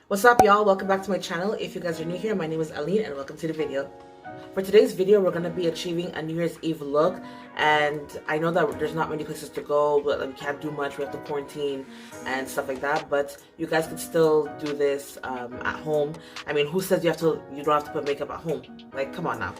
What's up, y'all? Welcome back to my channel. If you guys are new here, my name is Aline and welcome to the video. For today's video, we're going to be achieving a New Year's Eve look, and I know that there's not many places to go, but we can't do much. We have to quarantine and stuff like that, but you guys can still do this at home. I mean, who says you don't have to put makeup at home? Like, come on now.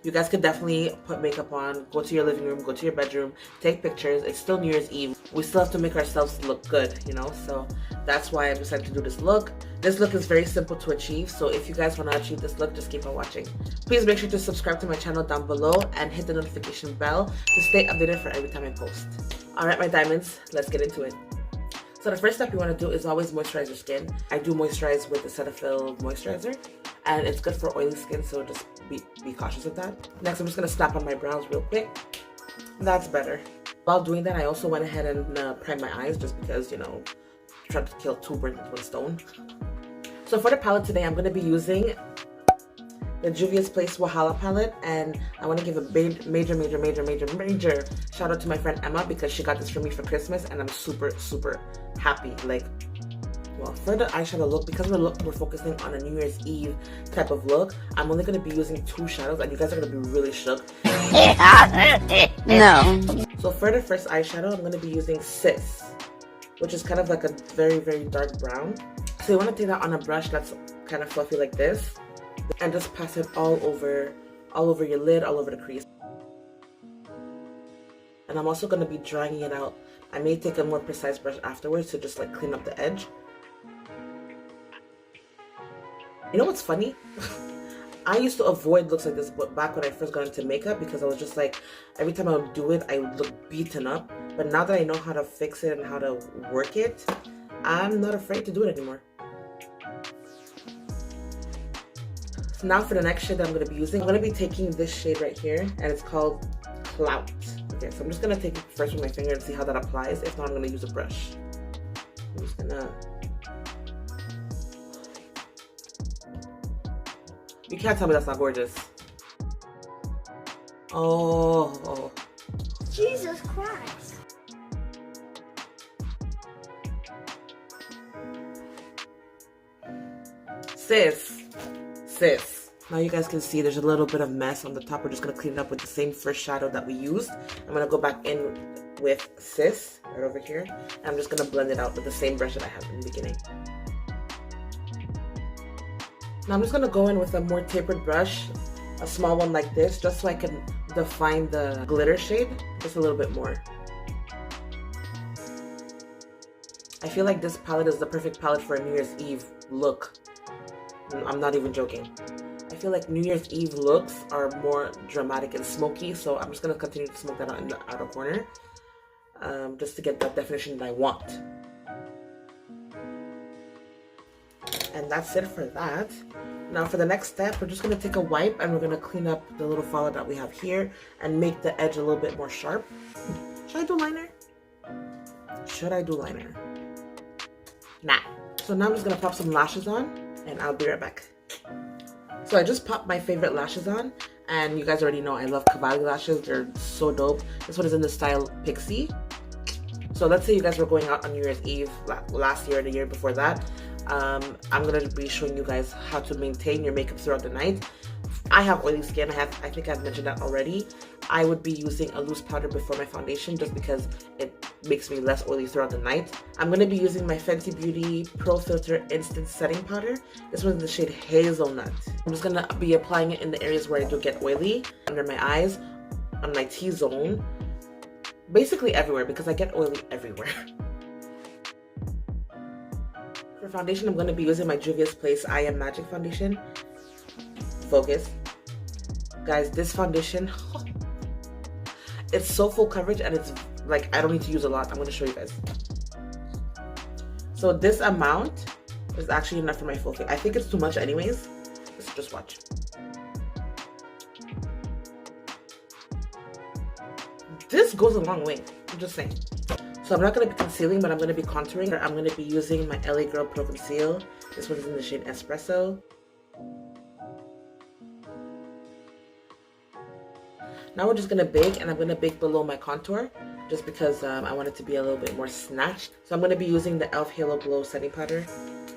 You guys could definitely put makeup on, go to your living room, go to your bedroom, take pictures. It's still New Year's Eve. We still have to make ourselves look good, you know? So that's why I decided to do this look. This look is very simple to achieve, so if you guys want to achieve this look, just keep on watching. Please make sure to subscribe to my channel down below and hit the notification bell to stay updated for every time I post. Alright, my diamonds, let's get into it. So the first step you want to do is always moisturize your skin. I do moisturize with the Cetaphil moisturizer, and it's good for oily skin, so just be cautious of that. Next, I'm just going to snap on my brows real quick. That's better. While doing that, I also went ahead and primed my eyes just because, you know, trying to kill two birds with one stone. So for the palette today, I'm going to be using the Juvia's Place Wahala palette, and I want to give a major shout out to my friend Emma because she got this for me for Christmas, and I'm super happy. Like, well, for the eyeshadow look, because we're focusing on a New Year's Eve type of look, I'm only going to be using two shadows, and you guys are going to be really shook. No. So for the first eyeshadow, I'm going to be using Sis, which is kind of like a very dark brown. So you want to take that on a brush that's kind of fluffy like this, and just pass it all over your lid, all over the crease. And I'm also going to be drying it out. I may take a more precise brush afterwards to just like clean up the edge. You know what's funny? I used to avoid looks like this back when I first got into makeup because I was just like, every time I would do it, I would look beaten up. But now that I know how to fix it and how to work it, I'm not afraid to do it anymore. So now for the next shade that I'm going to be using, I'm going to be taking this shade right here, and it's called Clout. Okay, so I'm just going to take it first with my finger and see how that applies. If not, I'm going to use a brush. I'm just going to... You can't tell me that's not gorgeous. Oh. Jesus Christ. Sis. Now you guys can see there's a little bit of mess on the top. We're just going to clean it up with the same first shadow that we used. I'm going to go back in with Sis right over here. And I'm just going to blend it out with the same brush that I had in the beginning. Now I'm just going to go in with a more tapered brush, a small one like this, just so I can define the glitter shade just a little bit more. I feel like this palette is the perfect palette for a New Year's Eve look. I'm not even joking. I feel like New Year's Eve looks are more dramatic and smoky, so I'm just going to continue to smoke that out in the outer corner just to get that definition that I want. And that's it for that. Now for the next step, we're just going to take a wipe and we're going to clean up the little fallout that we have here and make the edge a little bit more sharp. Should I do liner? Nah. So now I'm just going to pop some lashes on and I'll be right back. So I just popped my favorite lashes on, and you guys already know I love Cavalli Lashes. They're so dope. This one is in the style Pixie. So let's say you guys were going out on New Year's Eve last year or the year before that. I'm going to be showing you guys how to maintain your makeup throughout the night. I have oily skin. I think I've mentioned that already. I would be using a loose powder before my foundation just because it makes me less oily throughout the night. I'm going to be using my Fenty Beauty Pro Filt'r Instant Setting Powder. This one's in the shade Hazelnut. I'm just going to be applying it in the areas where I do get oily, under my eyes, on my T-zone, basically everywhere because I get oily everywhere. For foundation, I'm going to be using my Juvia's Place I Am Magic foundation. Focus. Guys, this foundation, it's so full coverage and it's like, I don't need to use a lot. I'm going to show you guys. So this amount is actually enough for my full face. I think it's too much anyways. Let's just watch. This goes a long way. I'm just saying. So I'm not going to be concealing, but I'm going to be contouring. I'm going to be using my LA Girl Pro Conceal. This one's in the shade Espresso. Now we're just going to bake, and I'm going to bake below my contour just because I want it to be a little bit more snatched. So I'm going to be using the e.l.f. Halo Glow Setting Powder,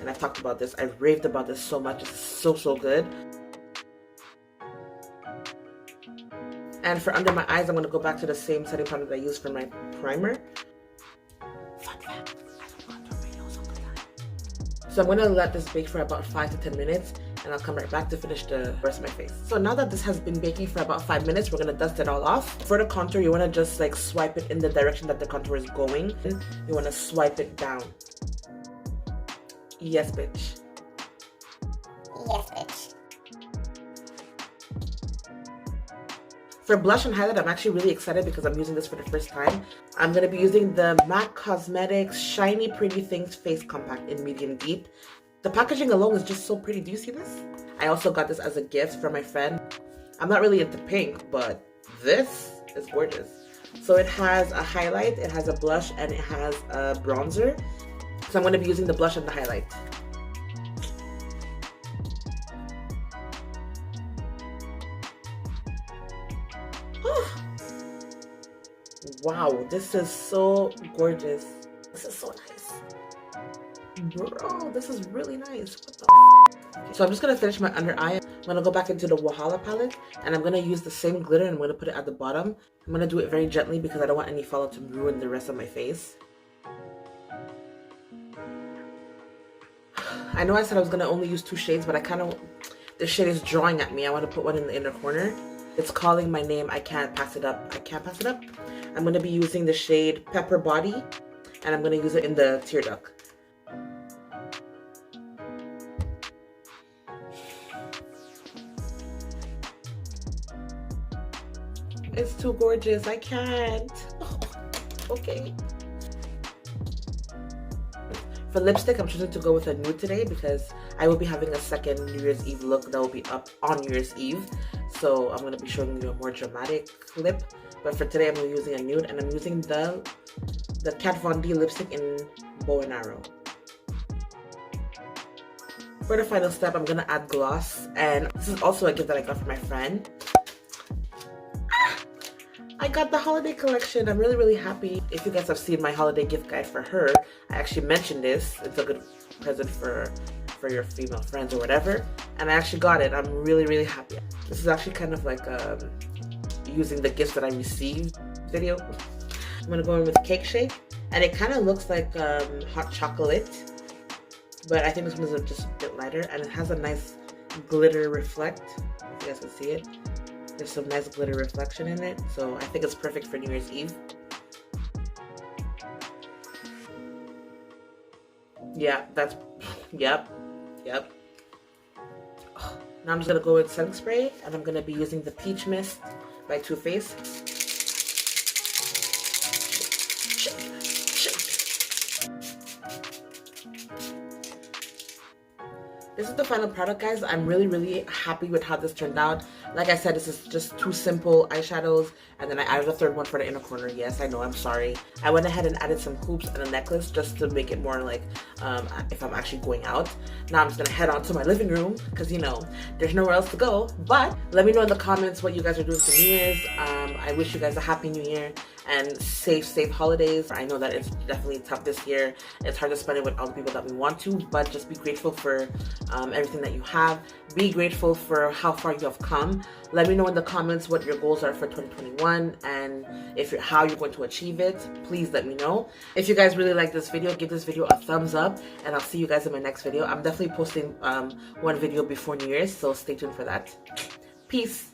and I've talked about this. I've raved about this so much. It's so good. And for under my eyes, I'm going to go back to the same setting powder that I used for my primer. Fun fact, I don't contour my nose all the time. So I'm going to let this bake for about 5 to 10 minutes, and I'll come right back to finish the rest of my face. So now that this has been baking for about 5 minutes, we're going to dust it all off. For the contour, you want to just like swipe it in the direction that the contour is going. You want to swipe it down. Yes, bitch. Yes, bitch. For blush and highlight, I'm actually really excited because I'm using this for the first time. I'm going to be using the MAC Cosmetics Shiny Pretty Things Face Compact in medium deep. The packaging alone is just so pretty. Do you see this? I also got this as a gift from my friend. I'm not really into pink, but this is gorgeous. So it has a highlight, it has a blush, and it has a bronzer. So I'm going to be using the blush and the highlight. Wow, this is so gorgeous. This is so nice. Bro, this is really nice. What the f? So I'm just going to finish my under eye. I'm going to go back into the Wahala palette, and I'm going to use the same glitter, and I'm going to put it at the bottom. I'm going to do it very gently because I don't want any fallout to ruin the rest of my face. I know I said I was going to only use 2 shades, but this shade is drawing at me. I want to put one in the inner corner. It's calling my name. I can't pass it up. I can't pass it up. I'm going to be using the shade Pepper Body, and I'm going to use it in the tear duct. It's too gorgeous. I can't. Oh, okay. For lipstick, I'm choosing to go with a nude today because I will be having a second New Year's Eve look that will be up on New Year's Eve. So I'm going to be showing you a more dramatic lip. But for today, I'm using a nude, and I'm using the Kat Von D lipstick in Bow and Arrow. For the final step, I'm going to add gloss. And this is also a gift that I got from my friend. I got the holiday collection. I'm really happy. If you guys have seen my holiday gift guide for her, I actually mentioned this. It's a good present for your female friends or whatever. And I actually got it. I'm really happy. This is actually kind of like using the gifts that I received video. I'm gonna go in with Cake Shake, and it kind of looks like hot chocolate, but I think this one is just a bit lighter, and it has a nice glitter reflect. If you guys can see it, there's some nice glitter reflection in it, so I think it's perfect for New Year's Eve. Yeah, that's yep. Now I'm just gonna go with setting spray, and I'm gonna be using the Peach Mist by Too Faced. This is the final product, guys. I'm really happy with how this turned out. Like I said, this is just 2 simple eyeshadows, and then I added a 3rd one for the inner corner. Yes, I know, I'm sorry. I went ahead and added some hoops and a necklace just to make it more like if I'm actually going out. Now I'm just gonna head on to my living room because, you know, there's nowhere else to go. But let me know in the comments what you guys are doing for New Year's. I wish you guys a Happy New Year and safe holidays. I know that it's definitely tough this year. It's hard to spend it with all the people that we want to, but just be grateful for everything that you have. Be grateful for how far you have come. Let me know in the comments what your goals are for 2021 and how you're going to achieve it. Please let me know. If you guys really like this video, give this video a thumbs up, and I'll see you guys in my next video. I'm definitely posting one video before New Year's, so stay tuned for that. Peace.